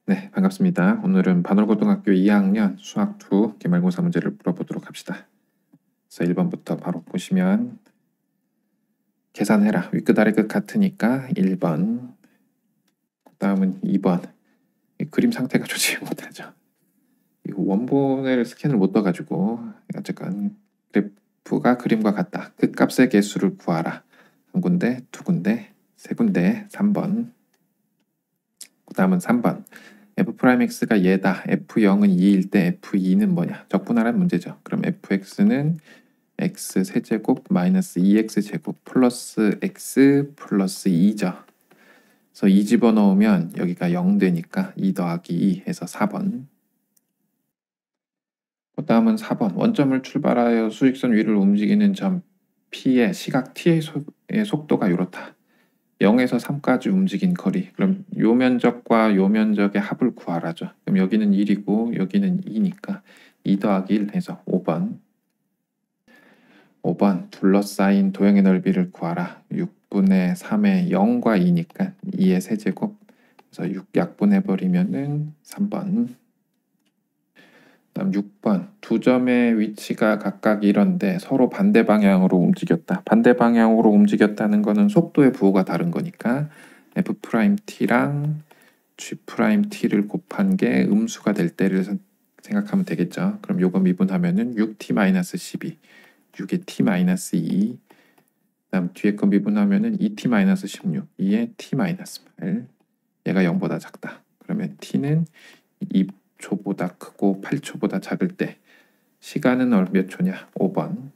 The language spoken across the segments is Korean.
네, 반갑습니다. 오늘은 반월고등학교 2학년 수학 2 기말고사 문제를 풀어보도록 합시다. 그래서 1번부터 바로 보시면 계산해라. 윗끝 아래끝 같으니까 1번, 그 다음은 2번. 이 그림 상태가 좋지 못하죠. 이 원본을 스캔을 못 떠가지고 어쨌건 그래프가 그림과 같다. 그 값의 개수를 구하라. 한 군데, 두 군데, 세 군데, 3번. 그 다음은 3번. f'x가 얘다. f0은 2일 때 f2는 뭐냐? 적분하라는 문제죠. 그럼 fx는 x 세제곱 마이너스 2x 제곱 플러스 x 플러스 2죠. 그래서 2 집어넣으면 여기가 0 되니까 2 더하기 2 해서 4번. 그 다음은 4번. 원점을 출발하여 수직선 위를 움직이는 점 P의 시각 T의 속도가 이렇다. 0에서 3까지 움직인 거리. 그럼 요 면적과 요 면적의 합을 구하라죠. 그럼 여기는 1이고 여기는 2니까 2 더하기 1 해서 5번. 5번. 둘러싸인 도형의 넓이를 구하라. 6분의 3의 0과 2니까 2의 세제곱. 그래서 6 약분해버리면은 3번. 다음 6번. 두 점의 위치가 각각 이런데 서로 반대 방향으로 움직였다. 반대 방향으로 움직였다는 거는 속도의 부호가 다른 거니까 f't랑 g't를 곱한 게 음수가 될 때를 생각하면 되겠죠. 그럼 요거 미분하면은 6t-12, 6의 t-2, 다음 뒤에 거 미분하면은 2t-16, 2의 t-8. 얘가 0보다 작다. 그러면 t는 2초보다 크고 8초보다 작을 때 시간은 몇 초냐? 5번.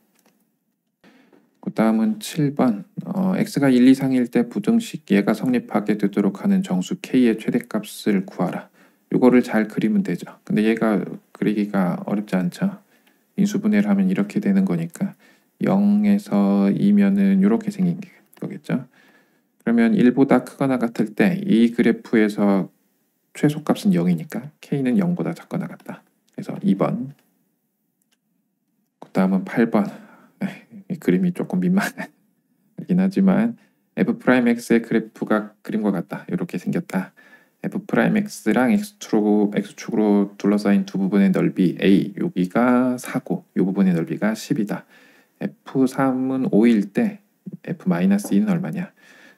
그 다음은 7번. x가 1 이상일 때 부등식 얘가 성립하게 되도록 하는 정수 k의 최대값을 구하라. 이거를 잘 그리면 되죠. 근데 얘가 그리기가 어렵지 않죠. 인수분해를 하면 이렇게 되는 거니까 0에서 2면은 이렇게 생긴 거겠죠. 그러면 1보다 크거나 같을 때 이 그래프에서 최소값은 0이니까 k는 0보다 작거나 같다. 그래서 2번. 그 다음은 8번. 이 그림이 조금 민망하긴 하지만 f'x의 그래프가 그림과 같다. 이렇게 생겼다. f'x랑 x축으로 둘러싸인 두 부분의 넓이 a, 여기가 4고 이 부분의 넓이가 10이다. f3은 5일 때 f-2는 얼마냐?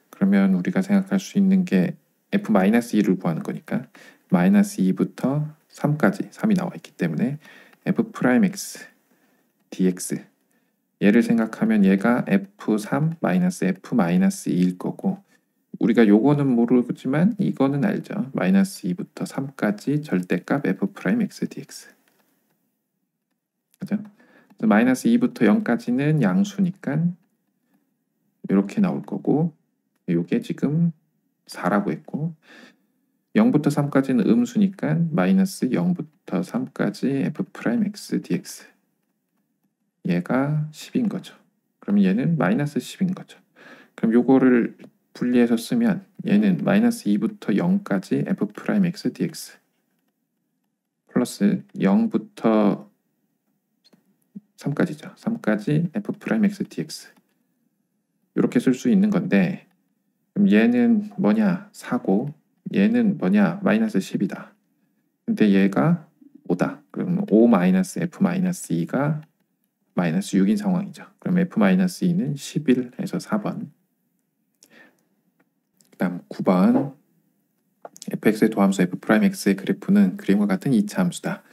그러면 우리가 생각할 수 있는 게 f-2를 구하는 거니까 -2부터 3까지 3이 나와 있기 때문에 f'x dx 얘를 생각하면 얘가 f3 f-2일 거고 우리가 요거는 모르지만 이거는 알죠. -2부터 3까지 절대값 f'x dx. 그죠? -2부터 0까지는 양수니까 이렇게 나올 거고 요게 지금 4라고 했고 0부터 3까지는 음수니까 -0부터 3까지 f'x dx. 얘가 10인 거죠. 그럼 얘는 -10인 거죠. 그럼 요거를 분리해서 쓰면 얘는 -2부터 0까지 f'x dx 플러스 0부터 3까지죠. 3까지 f'x dx 이렇게 쓸 수 있는 건데 그럼 얘는 뭐냐? 4고 얘는 뭐냐? -10이다. 근데 얘가 5다. 그럼 5-f-2가 -6인 상황이죠. 그럼 f-2는 11에서 4번. 그 다음 9번. fx의 도함수 f'x의 그래프는 그림과 같은 2차 함수다.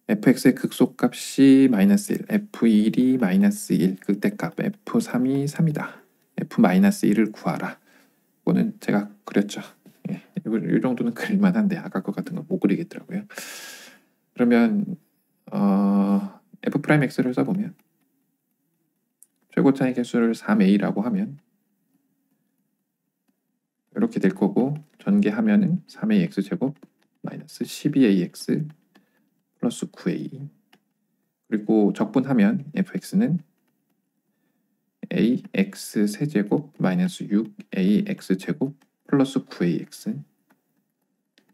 fx의 극소값이 -1, f1이 -1, 극대값 f3이 3이다. f-1을 구하라. 이거는 제가 그렸죠. 예, 이 정도는 그릴만한데 아까 거 같은 거 못 그리겠더라고요. 그러면 f'x를 써보면 최고차의 개수를 3a라고 하면 이렇게 될 거고 전개하면은 3ax 제곱 마이너스 12ax 플러스 9a 그리고 적분하면 fx는 ax 세제곱 마이너스 6ax 제곱 플러스 9ax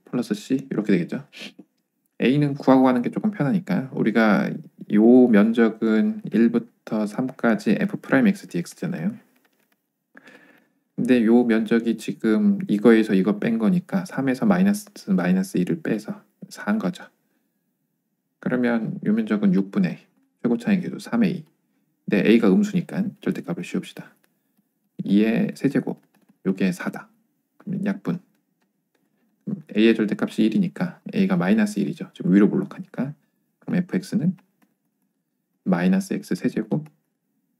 플러스 c 이렇게 되겠죠. a는 구하고 가는 게 조금 편하니까 우리가 요 면적은 1부터 3까지 f'x dx잖아요. 근데 요 면적이 지금 이거에서 이거 뺀 거니까 3에서 마이너스 1을 빼서 4인 거죠. 그러면 요 면적은 6분의 A, 최고 차이계도 3의 2. 근데 A가 음수니까 절대값을 씌웁시다. 2의 세제곱, 요게 4다. 그러면 약분. A의 절대값이 1이니까 A가 마이너스 1이죠. 지금 위로 볼록하니까. 그럼 fx는 마이너스 x 세제곱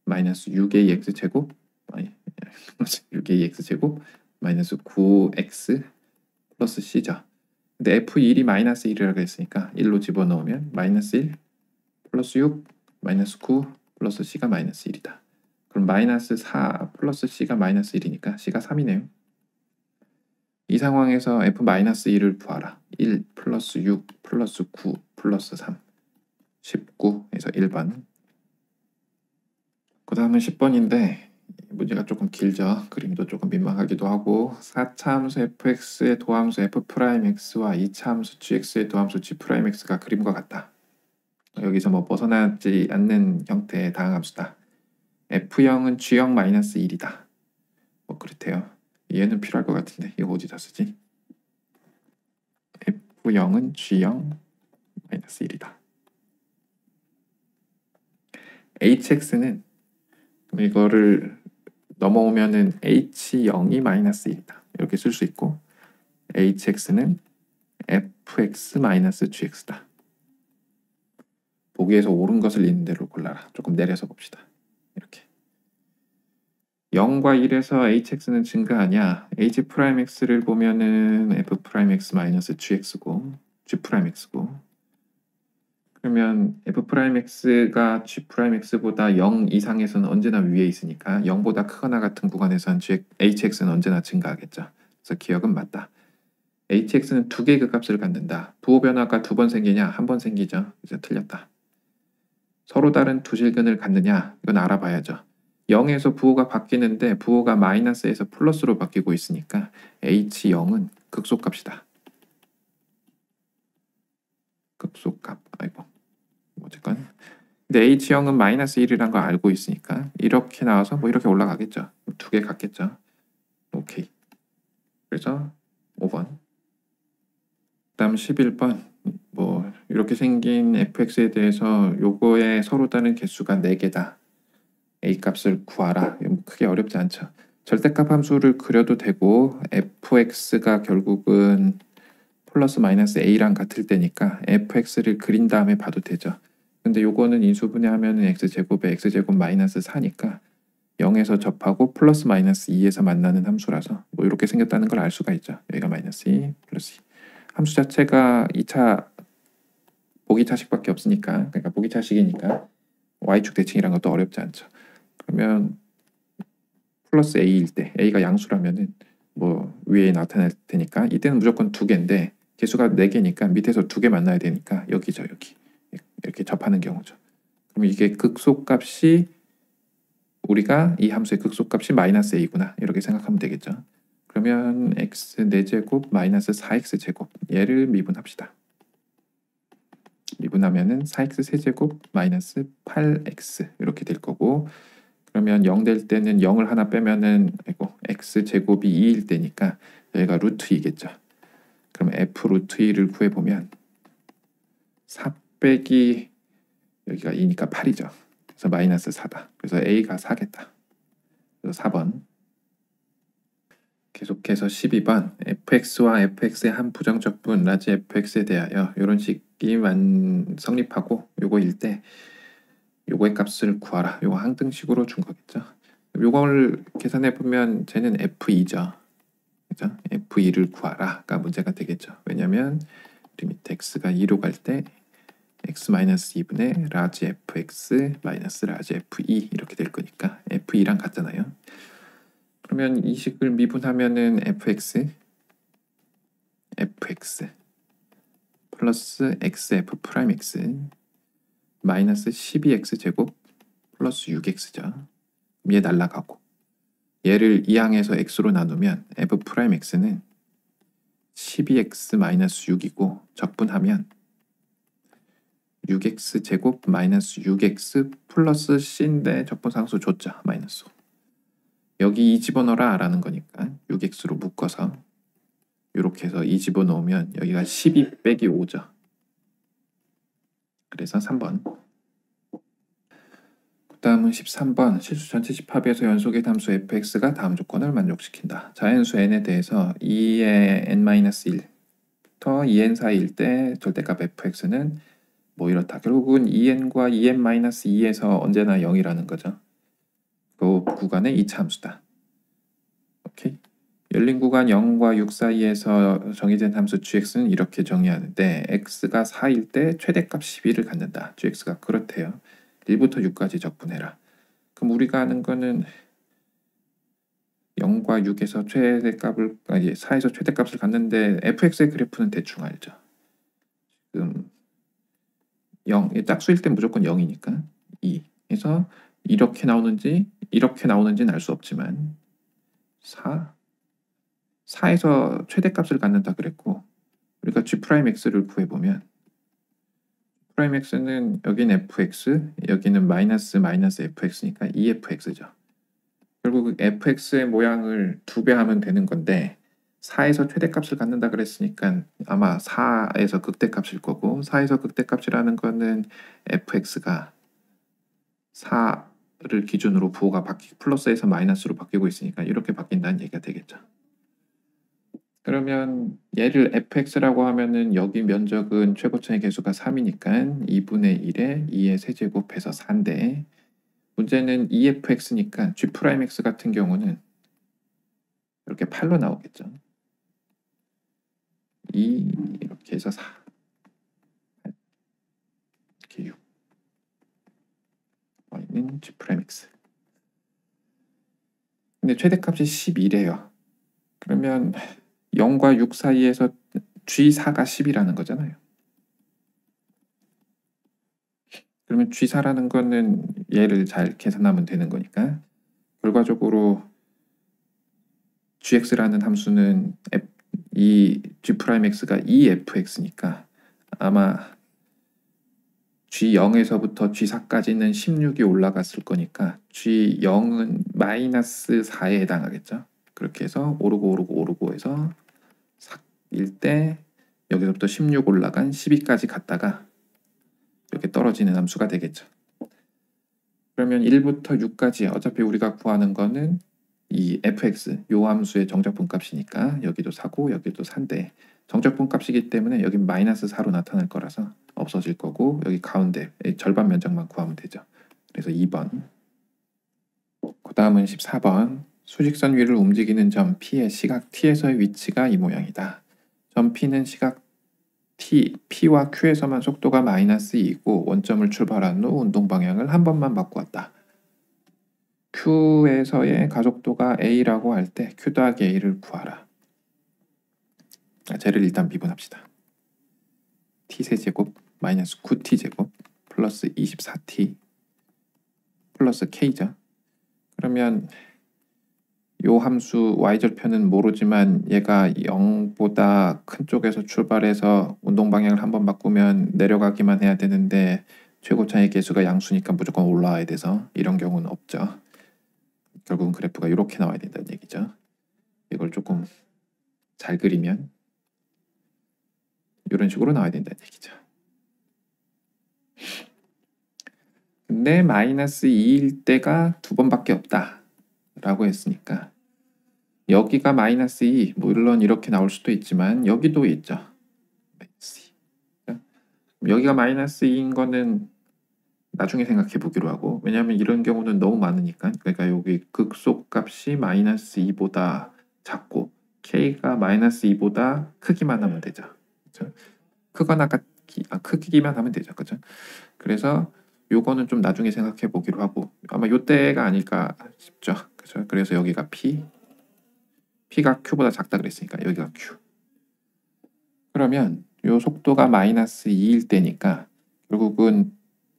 마이너스 6a x제곱 6a x제곱 마이너스 9x 플러스 c죠. 근데 f1이 마이너스 1이라고 했으니까 1로 집어넣으면 마이너스 1 플러스 6 마이너스 9 플러스 c가 마이너스 1이다. 그럼 마이너스 4 플러스 c가 마이너스 1이니까 c가 3이네요. 이 상황에서 f-1을 구하라. 1 플러스 6 플러스 9 플러스 3 19에서 1번. 그 다음은 10번인데 문제가 조금 길죠. 그림도 조금 민망하기도 하고 4차 함수 fx의 도함수 f'x와 2차 함수 gx의 도함수 g'x가 그림과 같다. 여기서 뭐 벗어나지 않는 형태의 다항함수다. f0은 g0-1이다. 뭐 그렇대요. 얘는 필요할 것 같은데 이거 어디다 쓰지? f0은 g0-1이다. hx는 이거를 넘어오면은 h0이 마이너스 1이다. 이렇게 쓸 수 있고 hx는 fx-gx다. 보기에서 옳은 것을 있는 대로 골라라. 조금 내려서 봅시다. 이렇게 0과 1에서 hx는 증가하냐? h'x를 보면은 f'x-gx고 g'x고 그러면 f'x가 g'x보다 0 이상에서는 언제나 위에 있으니까 0보다 크거나 같은 구간에서는 hx는 언제나 증가하겠죠. 그래서 기억은 맞다. hx는 두 개의 값을 갖는다. 부호 변화가 두 번 생기냐? 한 번 생기죠. 그래서 틀렸다. 서로 다른 두 실근을 갖느냐? 이건 알아봐야죠. 0에서 부호가 바뀌는데 부호가 마이너스에서 플러스로 바뀌고 있으니까 h0은 극소값이다. 극소값. 아이고. 어쨌건 근데 h0은 마이너스 1이란 걸 알고 있으니까 이렇게 나와서 뭐 이렇게 올라가겠죠. 두 개 같겠죠. 오케이. 그래서 5번. 그다음 11번. 뭐 이렇게 생긴 fx에 대해서 요거의 서로 다른 개수가 4개다. a 값을 구하라. 크게 어렵지 않죠. 절대값 함수를 그려도 되고 fx가 결국은 플러스 마이너스 a랑 같을 때니까 fx를 그린 다음에 봐도 되죠. 근데 요거는 인수분해하면 x제곱에 x제곱 마이너스 4니까 0에서 접하고 플러스 마이너스 2에서 만나는 함수라서 뭐 이렇게 생겼다는 걸 알 수가 있죠. 여기가 마이너스 2 플러스 2. 함수 자체가 2차 보기차식밖에 없으니까 그러니까 보기차식이니까 y축 대칭이란 것도 어렵지 않죠. 그러면 플러스 a일 때 a가 양수라면은 뭐 위에 나타날 테니까 이때는 무조건 2개인데 개수가 4개니까 밑에서 2개 만나야 되니까 여기죠. 여기 이렇게 접하는 경우죠. 그럼 이게 극소값이 우리가 이 함수의 극소값이 마이너스 a구나 이렇게 생각하면 되겠죠. 그러면 x 4제곱 마이너스 4x 제곱 얘를 미분합시다. 미분하면은 4x 세제곱 마이너스 8x 이렇게 될 거고 그러면 0 될 때는 0을 하나 빼면은 x 제곱이 2일 때니까 여기가 루트 2겠죠. 그럼 f 루트 2를 구해보면 4 빼기 여기가 2니까 8이죠. 그래서 마이너스 4다. 그래서 a가 4겠다. 그래서 4번. 계속해서 12번 fx와 fx의 한 부정적분 라지 fx에 대하여 이런 식이 성립하고 요거일 때 요거의 값을 구하라. 요거 항등식으로 준 거겠죠. 요걸 계산해 보면 쟤는 f2죠. 그죠? f2를 구하라가 문제가 되겠죠. 왜냐면 리미트 x가 2로 갈 때 x-2분의 라지 fx 마이너스 라지 f2 이렇게 될 거니까 f2랑 같잖아요. 그러면 이 식을 미분하면은 fx 플러스 xf 프라임 x 마이너스 12x 제곱 플러스 6x죠. 얘 날라가고 얘를 2항에서 x로 나누면 f 프라임 x는 12x 마이너스 6이고 적분하면 6x 제곱 마이너스 6x 플러스 c인데 적분상수 줬죠. 마이너스 5. 여기 2 집어넣어라 라는 거니까 6x로 묶어서 이렇게 해서 2 집어넣으면 여기가 12 빼기 5죠. 그래서 3번. 그 다음은 13번. 실수 전체 집합에서 연속의 함수 fx가 다음 조건을 만족시킨다. 자연수 n에 대해서 2의 n-1부터 2n 사이일 때 절대값 fx는 뭐 이렇다. 결국은 2n과 2n-2에서 언제나 0이라는 거죠. 그 구간의 2차 함수다. 오케이. 열린 구간 0과 6 사이에서 정의된 함수 gx는 이렇게 정의하는데 x가 4일 때 최대값 12를 갖는다. gx가 그렇대요. 1부터 6까지 적분해라. 그럼 우리가 아는 거는 0과 6에서 최대값을 4에서 최대값을 갖는데 fx의 그래프는 대충 알죠. 지금 0, 짝수일 때 무조건 0이니까 2. 그래서 이렇게 나오는지는 알 수 없지만 4에서 최대값을 갖는다 그랬고 우리가 g'x를 구해보면 g'x는 여기는 fx, 여기는 마이너스 fx니까 2fx죠. 결국 fx의 모양을 2배 하면 되는 건데 4에서 최대값을 갖는다 그랬으니까 아마 4에서 극대값일 거고 4에서 극대값이라는 거는 fx가 4를 기준으로 부호가 플러스에서 마이너스로 바뀌고 있으니까 이렇게 바뀐다는 얘기가 되겠죠. 그러면 얘를 fx라고 하면은 여기 면적은 최고차의 개수가 3이니까 2분의 1에 2의 세제곱해서 4인데 문제는 2fx니까 g'x 같은 경우는 이렇게 8로 나오겠죠. 2 이렇게 해서 4 이렇게 6 y는 g'x. 근데 최대값이 12래요. 그러면 0과 6 사이에서 g4가 10이라는 거잖아요. 그러면 g4라는 거는 얘를 잘 계산하면 되는 거니까 결과적으로 gx라는 함수는 이 g'x가 2fx니까 아마 g0에서부터 g4까지는 16이 올라갔을 거니까 g0은 마이너스 4에 해당하겠죠. 그렇게 해서 오르고 해서 4일 때 여기서부터 16 올라간 12까지 갔다가 이렇게 떨어지는 함수가 되겠죠. 그러면 1부터 6까지 어차피 우리가 구하는 거는 이 fx 요 함수의 정적분값이니까 여기도 4고 여기도 4인데 정적분값이기 때문에 여기 마이너스 4로 나타날 거라서 없어질 거고 여기 가운데 절반 면적만 구하면 되죠. 그래서 2번. 그 다음은 14번. 수직선 위를 움직이는 점 P의 시각 T에서의 위치가 이 모양이다. 점 P는 시각 P와 Q에서만 속도가 마이너스 2이고 원점을 출발한 후 운동 방향을 한 번만 바꾸었다. Q에서의 가속도가 A라고 할 때 Q 더하기 A를 구하라. 쟤를 일단 미분합시다. T세제곱 마이너스 9T제곱 플러스 24T 플러스 K죠. 그러면 요 함수 y절편은 모르지만 얘가 0보다 큰 쪽에서 출발해서 운동 방향을 한번 바꾸면 내려가기만 해야 되는데 최고차의 개수가 양수니까 무조건 올라와야 돼서 이런 경우는 없죠. 결국은 그래프가 이렇게 나와야 된다는 얘기죠. 이걸 조금 잘 그리면 이런 식으로 나와야 된다는 얘기죠. 근데 마이너스 2일 때가 2번밖에 없다 라고 했으니까 여기가 마이너스 2, 물론 이렇게 나올 수도 있지만 여기도 있죠. 여기가 마이너스 2인 거는 나중에 생각해 보기로 하고 왜냐하면 이런 경우는 너무 많으니까 그러니까 여기 극소값이 마이너스 2보다 작고 k가 마이너스 2보다 크기만 하면 되죠. 그렇죠? 크거나 크기만 하면 되죠. 그렇죠? 그래서 요거는 좀 나중에 생각해 보기로 하고 아마 요때가 아닐까 싶죠. 그렇죠? 그래서 여기가 P가 Q보다 작다 그랬으니까 여기가 Q. 그러면 요 속도가 마이너스 2일 때니까 결국은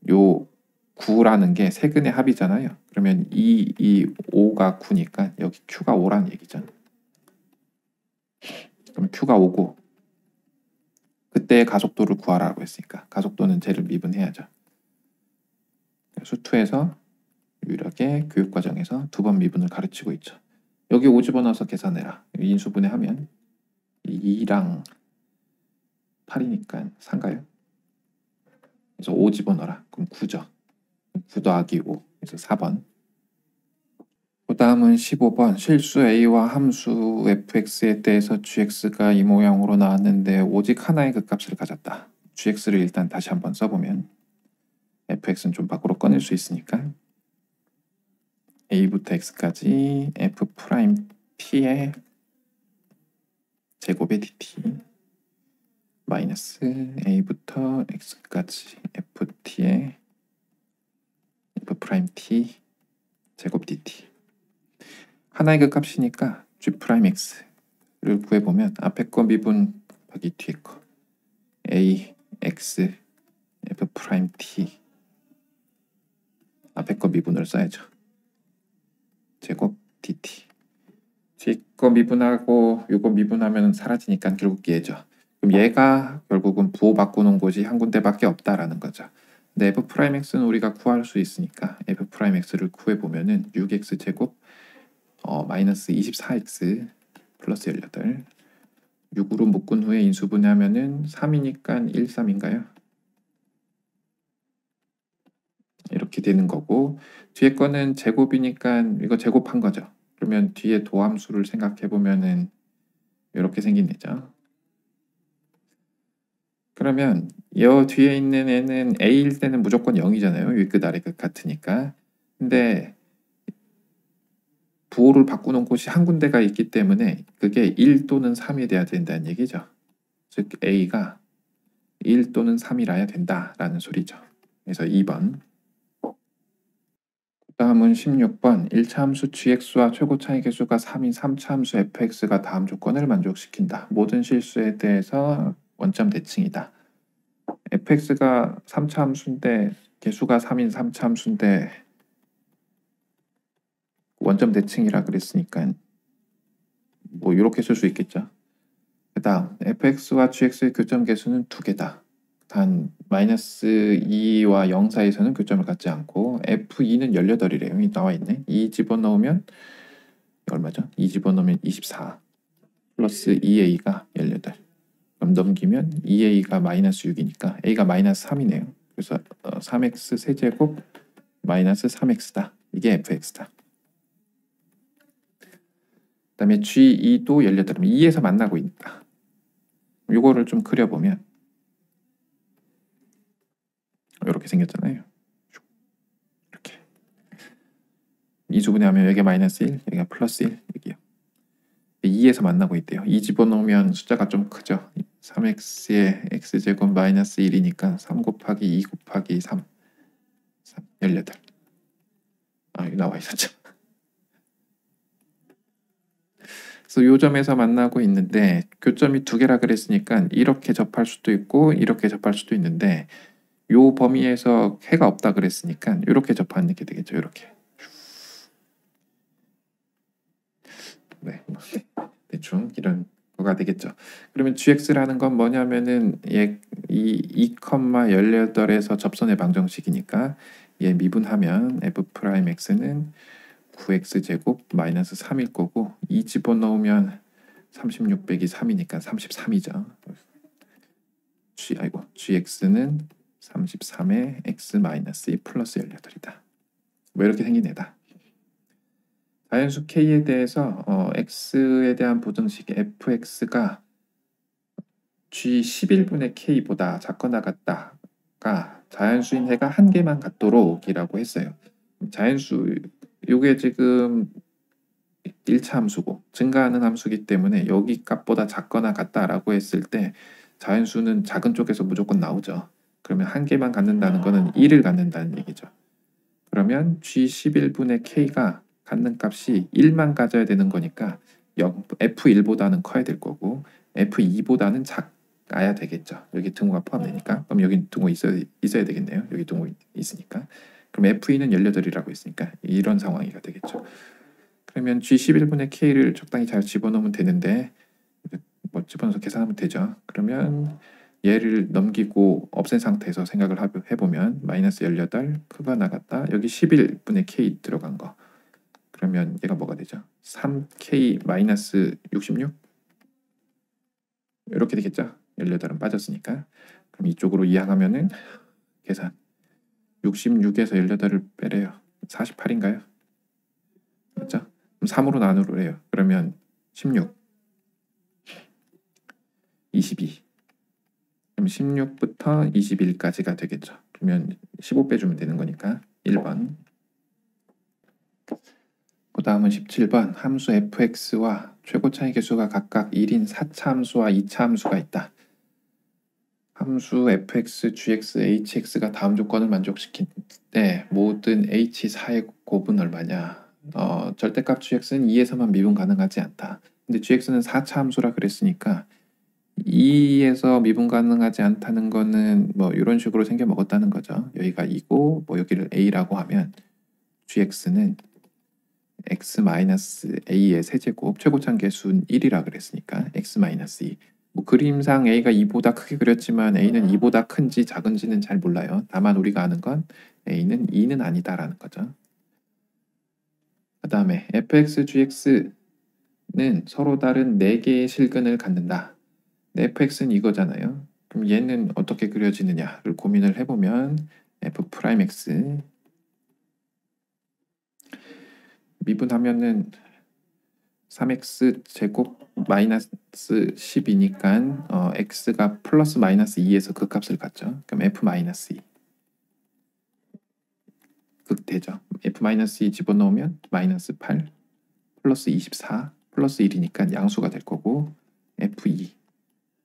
요 9라는 게 세근의 합이잖아요. 그러면 5가 9니까 여기 Q가 5라는 얘기죠. 그럼 Q가 5고 그때의 가속도를 구하라고 했으니까 가속도는 쟤를 미분해야죠. 수투에서 유일하게 교육과정에서 2번 미분을 가르치고 있죠. 여기 5 집어넣어서 계산해라. 인수분해하면 2랑 8이니까 3가요? 그래서 5 집어넣어라. 그럼 9죠. 9 더하기 5. 그래서 4번. 그 다음은 15번. 실수 a와 함수 fx에 대해서 gx가 이 모양으로 나왔는데 오직 하나의 극값을 가졌다. gx를 일단 다시 한번 써보면 fx는 좀 밖으로 꺼낼 수 있으니까 a부터 x까지 f 프라임 t의 제곱의 dt 마이너스 a부터 x까지 ft의 f 프라임 t 제곱 dt 하나의 그 값이니까 g 프라임 x를 구해보면 앞에 거 미분하기 뒤에 거 a x f 프라임 t 앞에 거 미분을 써야죠. 제곱 dt 뒤에 거 미분하고 요거 미분하면 사라지니까 결국 얘죠. 그럼 얘가 결국은 부호 바꾸는 곳이 한 군데밖에 없다라는 거죠. 근데 f 프라임 x는 우리가 구할 수 있으니까 f 프라임 x를 구해보면은 6x 제곱 마이너스 24x 플러스 18 6으로 묶은 후에 인수분해하면은 3이니까 13인가요? 이렇게 되는 거고 뒤에 거는 제곱이니까 이거 제곱한 거죠. 그러면 뒤에 도함수를 생각해 보면은 이렇게 생긴 애죠. 그러면 이 뒤에 있는 애는 a일 때는 무조건 0이잖아요. 위 끝 아래 끝 같으니까. 근데 부호를 바꾸는 곳이 한 군데가 있기 때문에 그게 1 또는 3이 돼야 된다는 얘기죠. 즉 a가 1 또는 3이라야 된다라는 소리죠. 그래서 2번. 다음은 16번 1차 함수 gx와 최고 차이 계수가 3인 3차 함수 fx가 다음 조건을 만족시킨다. 모든 실수에 대해서 원점 대칭이다. fx가 3차 함수인데 계수가 3인 3차 함수인데 원점 대칭이라 그랬으니까 뭐 이렇게 쓸 수 있겠죠. 그 다음 fx와 gx의 교점 계수는 2개다. 단 마이너스 2와 0 사이에서는 교점을 갖지 않고 f2는 18이래요. 여기 나와 있네. 2 집어넣으면 얼마죠? 2 집어넣으면 24 플러스 2a가 18. 그럼 넘기면 2a가 마이너스 6이니까 a가 마이너스 3이네요. 그래서 3x 세제곱 마이너스 3x다. 이게 fx다. 그 다음에 g2도 18이면 2에서 만나고 있다. 이거를 좀 그려보면 이렇게 생겼잖아요. 이렇게 이수분해하면 여기가 마이너스 1, 여기가 플러스 1, 여기요. 2에서 만나고 있대요. 2 집어넣으면 숫자가 좀 크죠. 3x의 x제곱 마이너스 1이니까 3 곱하기 2 곱하기 3, 18. 여기 나와 있었죠. 그래서 요 점에서 만나고 있는데 교점이 2개라 그랬으니까 이렇게 접할 수도 있고 이렇게 접할 수도 있는데 요 범위에서 해가 없다 그랬으니까 이렇게 접하는 게 되겠죠. 이렇게. 네, 대충 이런 거가 되겠죠. 그러면 gx라는 건 뭐냐면은 얘 2,18에서 접선의 방정식이니까 얘 미분하면 f 프라임 x는 9x 제곱 마이너스 3일 거고 2 집어넣으면 36 빼기 3이니까 33이죠. gx는 33의 x 마이너스 2 플러스 18이다. 뭐 이렇게 생긴 애다. 자연수 k에 대해서 x에 대한 보정식 fx가 g11분의 k보다 작거나 같다가 자연수인 해가 한 개만 같도록 이라고 했어요. 자연수 요게 지금 1차 함수고 증가하는 함수기 때문에 여기 값보다 작거나 같다라고 했을 때 자연수는 작은 쪽에서 무조건 나오죠. 그러면 한 개만 갖는다는 거는 1을 갖는다는 얘기죠. 그러면 g11분의 k가 갖는 값이 1만 가져야 되는 거니까 f1보다는 커야 될 거고 f2보다는 작아야 되겠죠. 여기 등호가 포함되니까. 그럼 여기 등호 있어야 되겠네요. 여기 등호 있으니까. 그럼 f2는 18이라고 했으니까 이런 상황이가 되겠죠. 그러면 g11분의 k를 적당히 잘 집어넣으면 되는데 뭐 집어넣어서 계산하면 되죠. 그러면 얘를 넘기고 없앤 상태에서 생각을 해보면 마이너스 18 크가 나갔다. 여기 11분의 k 들어간 거. 그러면 얘가 뭐가 되죠? 3k 마이너스 66? 이렇게 되겠죠? 18은 빠졌으니까. 그럼 이쪽으로 이항하면은 계산 66에서 18을 빼래요. 48인가요? 맞죠? 그럼 3으로 나누래요. 그러면 16 22 그럼 16부터 21까지가 되겠죠. 그러면 15 빼주면 되는 거니까 1번. 그 다음은 17번. 함수 fx와 최고 차이 개수가 각각 1인 4차 함수와 2차 함수가 있다. 함수 fx, gx, hx가 다음 조건을 만족시킬 때 모든 h4의 곱은 얼마냐? 절대값 gx는 2에서만 미분 가능하지 않다. 근데 gx는 4차 함수라 그랬으니까 2에서 미분 가능하지 않다는 거는 뭐 이런 식으로 생겨 먹었다는 거죠. 여기가 2고 뭐 여기를 a라고 하면 gx는 x-a의 세제곱 최고차항 개수는 1이라 그랬으니까 x-2. 뭐 그림상 a가 2보다 크게 그렸지만 a는 2보다 큰지 작은지는 잘 몰라요. 다만 우리가 아는 건 a는 2는 아니다라는 거죠. 그 다음에 fx, gx는 서로 다른 4개의 실근을 갖는다. fx는 이거잖아요. 그럼 얘는 어떻게 그려지느냐를 고민을 해보면 f'x 미분하면은 3x 제곱 마이너스 10이니까 x가 플러스 마이너스 2에서 그 값을 갖죠. 그럼 f-2 극되죠. f-2 집어넣으면 마이너스 8 플러스 24 플러스 1이니까 양수가 될 거고 f2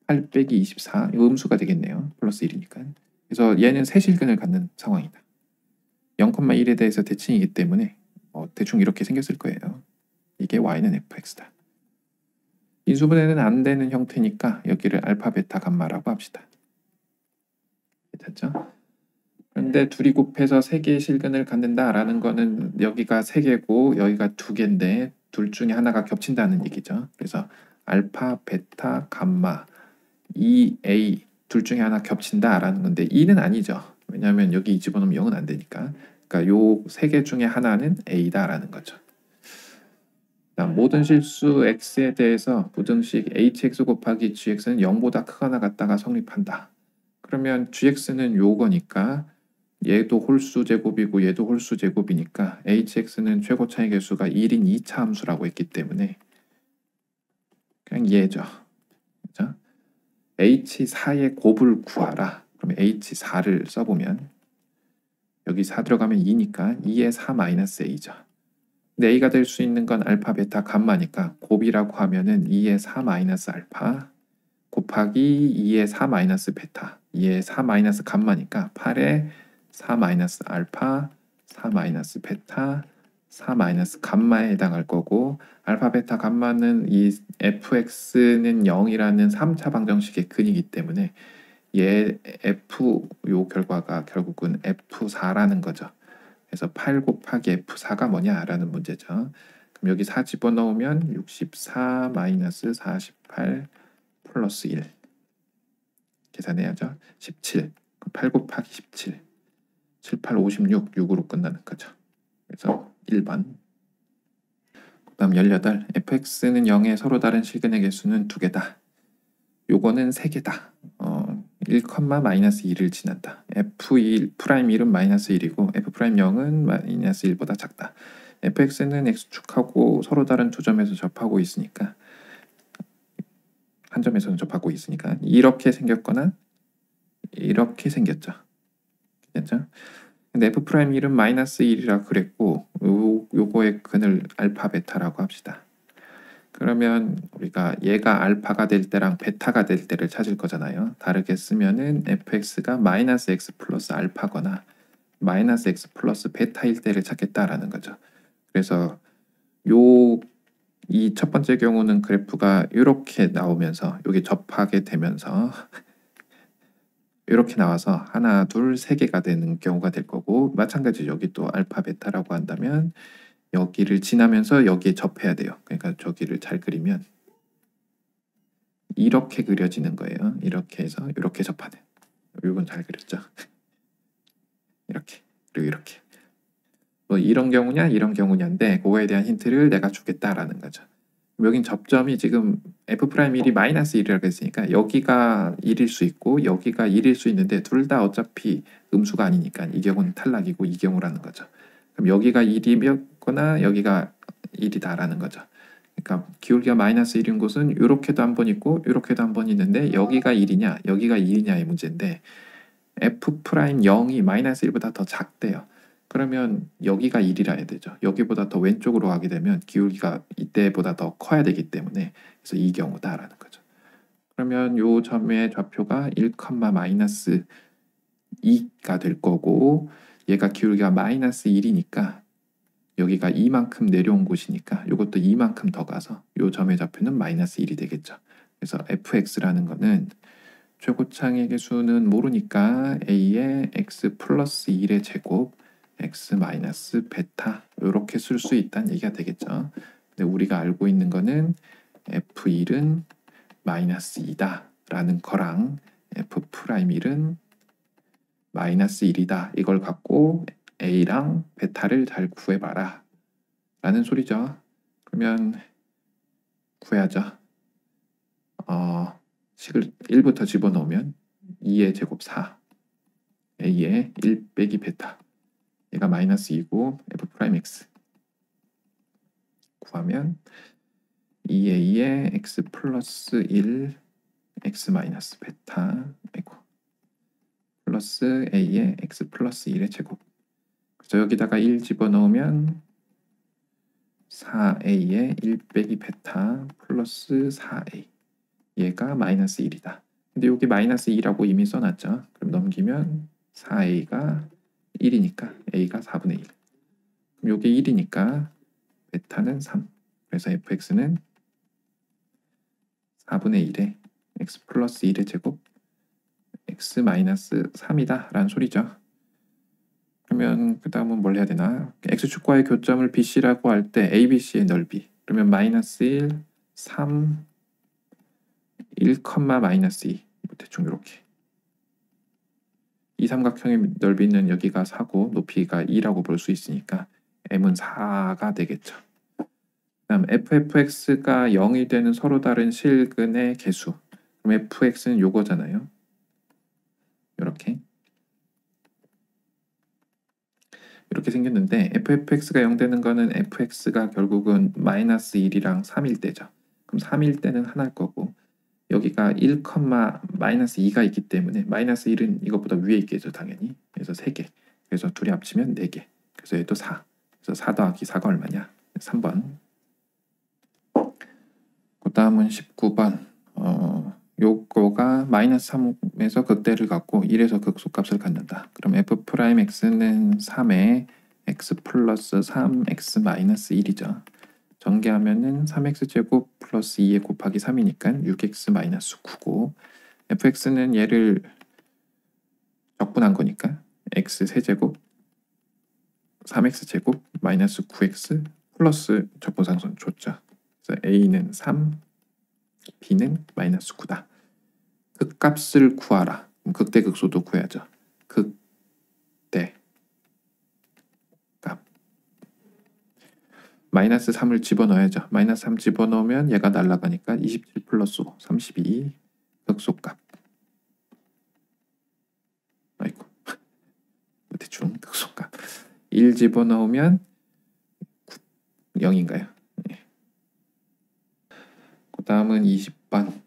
8 빼기 24 이거 음수가 되겠네요. 플러스 1이니까. 그래서 얘는 세실근을 갖는 상황이다. 0,1에 대해서 대칭이기 때문에 대충 이렇게 생겼을 거예요. 이게 y는 fx다. 인수분해는 안 되는 형태니까 여기를 알파, 베타, 감마라고 합시다. 됐죠? 그런데 둘이 곱해서 3개의 실근을 갖는다라는 거는 여기가 3개고 여기가 2개인데 둘 중에 하나가 겹친다는 얘기죠. 그래서 알파, 베타, 감마 2a 둘 중에 하나 겹친다라는 건데 2는 아니죠. 왜냐하면 여기 집어넣으면 0은 안 되니까. 그러니까 요 3개 중에 하나는 a다라는 거죠. 모든 실수 x에 대해서 부등식 hx 곱하기 gx는 0보다 크거나 같다가 성립한다. 그러면 gx는 요거니까 얘도 홀수 제곱이고 얘도 홀수 제곱이니까 hx는 최고 차이 개수가 1인 2차 함수라고 했기 때문에 그냥 얘죠. 그죠? h4의 곱을 구하라. 그러면 h4를 써보면 여기 4 들어가면 2니까 2의 4 마이너스 a죠. 근데 a가 될 수 있는 건 알파, 베타, 감마니까 곱이라고 하면은 2의 4 마이너스 알파 곱하기 2의 4 마이너스 베타 2의 4 마이너스 감마니까 8의 4 마이너스 알파 4 마이너스 베타 4 마이너스 감마에 해당할 거고 알파, 베타, 감마는 이 fx는 0이라는 3차 방정식의 근이기 때문에 얘 f 요 결과가 결국은 f4라는 거죠. 그래서 8 곱하기 f4가 뭐냐라는 문제죠. 그럼 여기 4 집어넣으면 64 마이너스 48 플러스 1 계산해야죠. 17 8 곱하기 17 7, 8, 56 6으로 끝나는 거죠. 그래서 1번. 그 다음 18 fx는 0의 서로 다른 실근의 개수는 2개다. 요거는 3개다. 1, 마이너스 2를 지난다. f1 프라임 1은 마이너스 1이고 f 프라임 0은 마이너스 1보다 작다. fx는 x축하고 서로 다른 두 점에서 접하고 있으니까 한 점에서는 접하고 있으니까 이렇게 생겼거나 이렇게 생겼죠. 됐죠? 근데 f 프라임 1은 마이너스 1이라 그랬고 요거의 근을 알파 베타라고 합시다. 그러면 우리가 얘가 알파가 될 때랑 베타가 될 때를 찾을 거잖아요. 다르게 쓰면은 fx가 마이너스 x 플러스 알파거나 마이너스 x 플러스 베타일 때를 찾겠다라는 거죠. 그래서 이 첫 번째 경우는 그래프가 이렇게 나오면서 여기 접하게 되면서 이렇게 나와서 하나, 둘, 세 개가 되는 경우가 될 거고 마찬가지 여기 또 알파, 베타라고 한다면 여기를 지나면서 여기에 접해야 돼요. 그러니까 저기를 잘 그리면 이렇게 그려지는 거예요. 이렇게 해서 이렇게 접하는. 이건 잘 그렸죠. 이렇게 그리고 이렇게. 뭐 이런 경우냐 이런 경우냐인데 그거에 대한 힌트를 내가 주겠다라는 거죠. 여긴 접점이 지금 F'1이 마이너스 1이라고 했으니까 여기가 1일 수 있고 여기가 1일 수 있는데 둘 다 어차피 음수가 아니니까 이 경우는 탈락이고 이 경우라는 거죠. 그럼 여기가 1이거나 여기가 1이다라는 거죠. 그러니까 기울기가 마이너스 1인 곳은 이렇게도 한 번 있고 이렇게도 한 번 있는데 여기가 1이냐 여기가 2이냐의 문제인데 F'0이 마이너스 1보다 더 작대요. 그러면 여기가 1이라 해야 되죠. 여기보다 더 왼쪽으로 가게 되면 기울기가 이때보다 더 커야 되기 때문에 그래서 이 경우다라는 거죠. 그러면 요 점의 좌표가 1, 마이너스 2가 될 거고 얘가 기울기가 마이너스 1이니까 여기가 이만큼 내려온 곳이니까 이것도 이만큼 더 가서 요 점의 좌표는 마이너스 1이 되겠죠. 그래서 fx라는 거는 최고창의 개수는 모르니까 a의 x 플러스 1의 제곱 x 마이너스 베타 이렇게 쓸 수 있다는 얘기가 되겠죠. 근데 우리가 알고 있는 거는 f1은 마이너스 2다 라는 거랑 f'1은 마이너스 1이다 이걸 갖고 a랑 베타를 잘 구해봐라 라는 소리죠. 그러면 구해야죠. 식을 1부터 집어넣으면 2의 제곱 4 a의 1 빼기 베타 얘가 마이너스 2고 f'x 구하면 2a의 x 플러스 1 x 마이너스 베타 플러스 a의 x 플러스 1의 제곱 그래서 여기다가 1 집어넣으면 4a의 1 빼기 베타 플러스 4a 얘가 마이너스 1이다. 근데 여기 마이너스 2라고 이미 써놨죠. 그럼 넘기면 4a가 1이니까 a가 4분의 1. 그럼 여기 1이니까 베타는 3. 그래서 fx는 4분의 1에 x 플러스 1의 제곱 x 마이너스 3이다 라는 소리죠. 그러면 그 다음은 뭘 해야 되나? x축과의 교점을 BC라고 할 때 ABC의 넓이 그러면 마이너스 1, 3, 1, 마이너스 2 대충 이렇게 이 삼각형의 넓이는 여기가 4고 높이가 2라고 볼 수 있으니까 m은 4가 되겠죠. 그다음 fx가 0이 되는 서로 다른 실근의 개수 그럼 fx는 요거잖아요. 이렇게 생겼는데 fx가 0 되는 거는 fx가 결국은 마이너스 1이랑 3일 때죠. 그럼 3일 때는 하나일 거고 여기가 1, 마이너스 2가 있기 때문에 마이너스 1은 이것보다 위에 있겠죠 당연히. 그래서 3개. 그래서 둘이 합치면 4개. 그래서 얘도 4. 그래서 4 더하기 4가 얼마냐? 3번. 그 다음은 19번. 요거가 마이너스 3에서 극대를 갖고 1에서 극소값을 갖는다. 그럼 f'x는 3에 x 플러스 3x 마이너스 1이죠. 전개하면은 3x제곱 플러스 2에 곱하기 3이니까 6x 마이너스 9고 fx는 얘를 적분한 거니까 x 세제곱 3x제곱 마이너스 9x 플러스 적분상선 줬죠. 그래서 a는 3, b는 마이너스 9다. 극값을 구하라. 그럼 극대극소도 구해야죠. 극대 값 마이너스 3을 집어넣어야죠. 마이너스 3 집어넣으면 얘가 날아가니까 27 플러스 5, 32 극소값. 아이고 대충 극소값 1 집어넣으면 0인가요? 네. 그 다음은 20번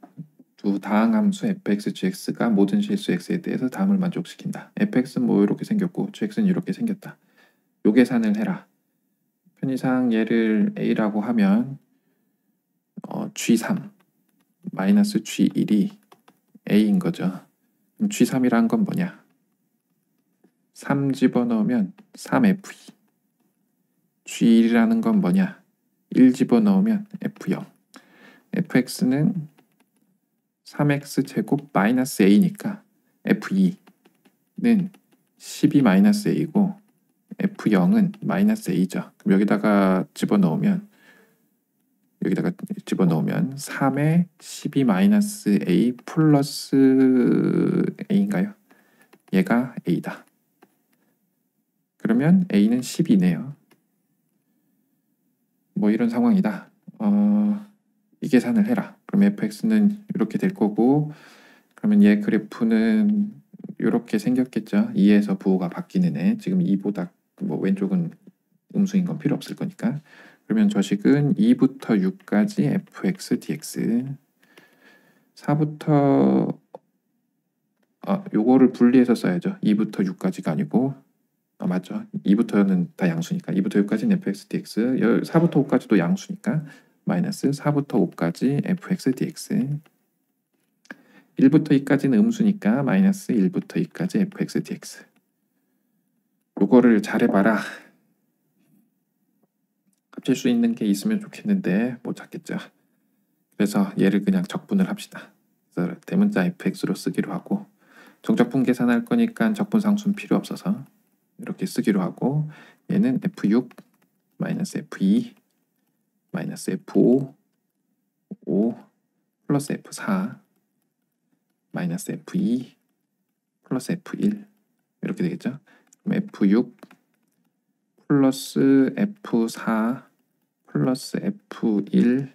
두 다항함수 fx, gx가 모든 실수 x에 대해서 다음을 만족시킨다. fx는 뭐 이렇게 생겼고 gx는 이렇게 생겼다. 요 계산을 해라. 편의상 얘를 a라고 하면 g3 마이너스 g1이 a인 거죠. 그럼 g3이란 건 뭐냐? 3 집어넣으면 3f2 g1이라는 건 뭐냐? 1 집어넣으면 f0 fx는 3x 제곱 마이너스 a니까 f2는 12 마이너스 a고 f0은 마이너스 a죠. 그럼 여기다가 집어넣으면 여기다가 집어넣으면 3에 12 마이너스 a 플러스 a인가요? 얘가 a다. 그러면 a는 10이네요. 뭐 이런 상황이다. 이 계산을 해라. 그럼 fx는 이렇게 될 거고, 그러면 얘 그래프는 이렇게 생겼겠죠. 2에서 부호가 바뀌는 애. 지금 2보다 뭐 왼쪽은 음수인 건 필요 없을 거니까. 그러면 저식은 2부터 6까지 fx dx. 4부터 요거를 분리해서 써야죠. 2부터 6까지가 아니고 맞죠. 2부터는 다 양수니까 2부터 6까지는 fx dx, 4부터 5까지도 양수니까 마이너스 4부터 5까지 fx dx, 1부터 2까지는 음수니까 마이너스 1부터 2까지 fx dx. 요거를 잘해봐라. 합칠 수 있는 게 있으면 좋겠는데 못 찾겠죠. 그래서 얘를 그냥 적분을 합시다. 그래서 대문자 fx로 쓰기로 하고, 정적분 계산할 거니까 적분상수는 필요 없어서 이렇게 쓰기로 하고, 얘는 f6 마이너스 f2 마이너스 f5 5 플러스 f4 마이너스 f2 플러스 f1 이렇게 되겠죠. 그럼 f6 플러스 f4 플러스 f1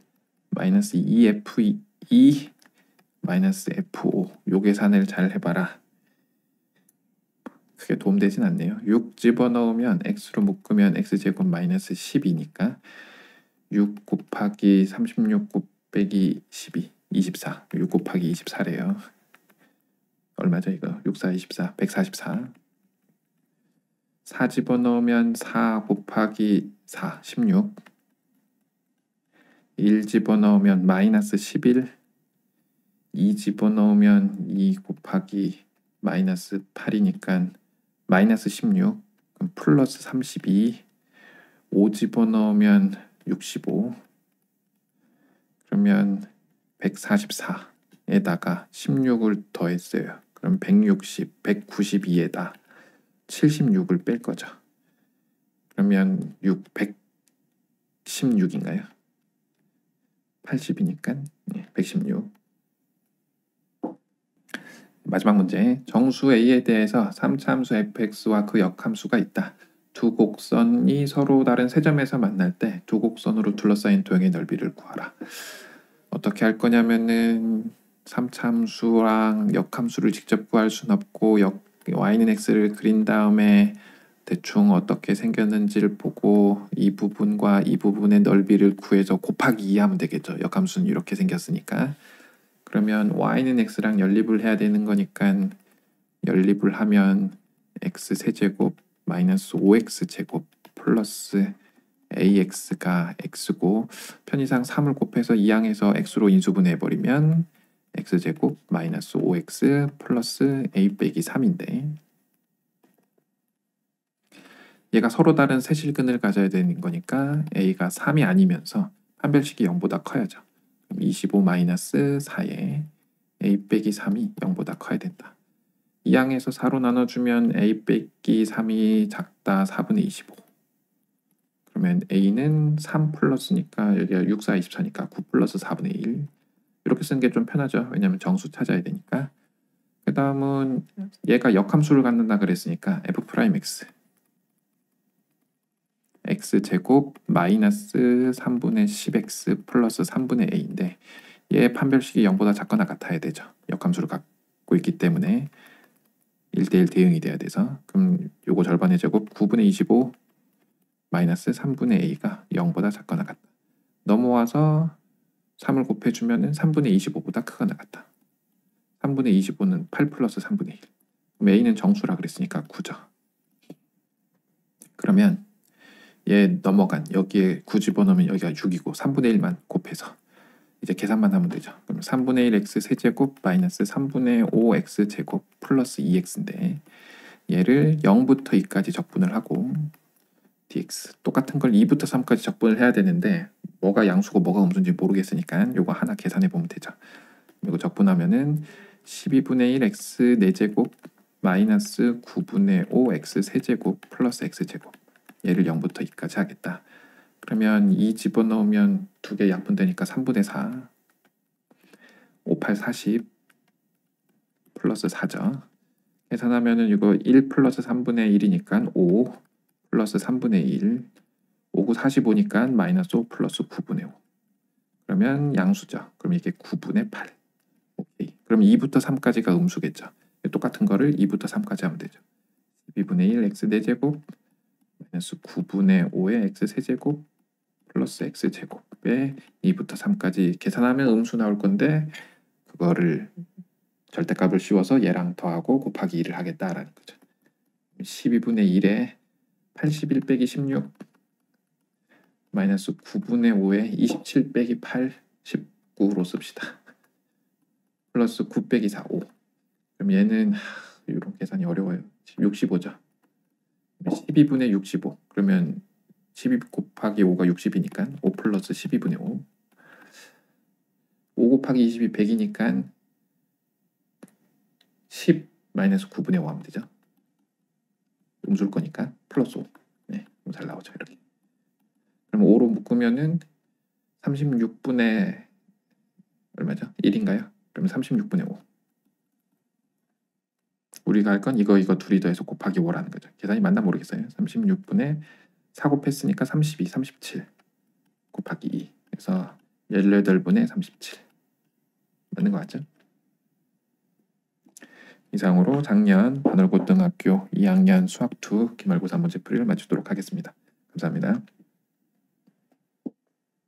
마이너스 2f2 마이너스 f5. 요 계산을 잘 해봐라. 그게 도움되진 않네요. 6 집어넣으면 x로 묶으면 x제곱 마이너스 10이니까 6 곱하기 36 곱빼기 12 24. 6 곱하기 24래요. 얼마죠 이거? 6, 4, 24 144. 4 집어넣으면 4 곱하기 4 16. 1 집어넣으면 마이너스 11. 2 집어넣으면 2 곱하기 마이너스 8이니까 마이너스 16. 그럼 플러스 32. 5 집어넣으면 65. 그러면 144에다가 16을 더했어요. 그럼 160, 192에다 76을 뺄 거죠. 그러면 116인가요? 80이니까 116. 마지막 문제. 정수 A에 대해서 3차 함수 fx와 그 역함수가 있다. 두 곡선이 서로 다른 세 점에서 만날 때 두 곡선으로 둘러싸인 도형의 넓이를 구하라. 어떻게 할 거냐면은 3차 함수랑 역함수를 직접 구할 순 없고 y는 x를 그린 다음에 대충 어떻게 생겼는지를 보고 이 부분과 이 부분의 넓이를 구해서 곱하기 2 하면 되겠죠. 역함수는 이렇게 생겼으니까. 그러면 y는 x랑 연립을 해야 되는 거니까 연립을 하면 x 세제곱 마이너스 5x 제곱 플러스 ax가 x고, 편의상 3을 곱해서 2항에서 x로 인수분해해버리면 x제곱 마이너스 5x 플러스 a 빼기 3인데, 얘가 서로 다른 세실근을 가져야 되는 거니까 a가 3이 아니면서 판별식이 0보다 커야죠. 그럼 25 마이너스 4에 a 빼기 3이 0보다 커야 된다. 2항에서 4로 나눠주면 a 빼기 3이 작다 4분의 25. 그러면 a는 3 플러스니까 여기가 6, 4, 24니까 9 플러스 4분의 1. 이렇게 쓰는 게 좀 편하죠. 왜냐면 정수 찾아야 되니까. 그 다음은 얘가 역함수를 갖는다 그랬으니까 f'x x제곱 마이너스 3분의 10x 플러스 3분의 a인데, 얘 판별식이 0보다 작거나 같아야 되죠. 역함수를 갖고 있기 때문에 1대1 대응이 돼야 돼서. 그럼 요거 절반의 제곱 9분의 25 마이너스 3분의 a가 0보다 작거나 같다. 넘어와서 3을 곱해주면 3분의 25보다 크거나 같다. 3분의 25는 8 플러스 3분의 1. 그럼 a는 정수라 그랬으니까 9죠. 그러면 얘 넘어간 여기에 9 집어넣으면 여기가 6이고 3분의 1만 곱해서 이제 계산만 하면 되죠. 그럼 3분의 1 x 세제곱 마이너스 3분의 5 x 제곱 플러스 2x인데, 얘를 0부터 2까지 적분을 하고 dx 똑같은 걸 2부터 3까지 적분을 해야 되는데 뭐가 양수고 뭐가 음수인지 모르겠으니까 요거 하나 계산해 보면 되죠. 이거 적분하면은 12분의 1 x 4제곱 마이너스 9분의 5 x 세제곱 플러스 x제곱, 얘를 0부터 2까지 하겠다. 그러면 2 집어넣으면 2개 약분되니까 3분의 4. 5, 8, 40 플러스 4죠. 계산하면은 이거 1 플러스 3분의 1이니까 5 플러스 3분의 1. 5, 9, 45니까 마이너스 5 플러스 9분의 5. 그러면 양수죠. 그럼 이게 9분의 8. 오케이. 그럼 2부터 3까지가 음수겠죠. 똑같은 거를 2부터 3까지 하면 되죠. 12분의 1 x 4제곱 마이너스 9분의 5의 x 세제곱 플러스 x 제곱에 2부터 3까지 계산하면 음수 나올 건데 그거를 절대값을 씌워서 얘랑 더하고 곱하기 2를 하겠다라는 거죠. 12분의 1에 81 빼기 16 마이너스 9분의 5에 27 빼기 8 19로 씁시다. 플러스 9 빼기 4 5. 그럼 얘는 이런 계산이 어려워요. 65죠. 12분의 65. 그러면 12 곱하기 5가 60이니까 5 플러스 12분의 5. 5 곱하기 20이 100이니까 10 마이너스 9분의 5 하면 되죠. 음수일 거니까 플러스 5. 네, 잘 나오죠. 이렇게. 그럼 5로 묶으면은 36분의 얼마죠? 1인가요? 그러면 36분의 5. 우리가 할 건 이거 둘이 더해서 곱하기 5라는 거죠. 계산이 맞나 모르겠어요. 36분의 4 곱했으니까 32, 37 곱하기 2. 그래서 18분의 37. 맞는 거 같죠? 이상으로 작년 반월고등학교 2학년 수학2 기말고사 문제풀이를 마치도록 하겠습니다. 감사합니다.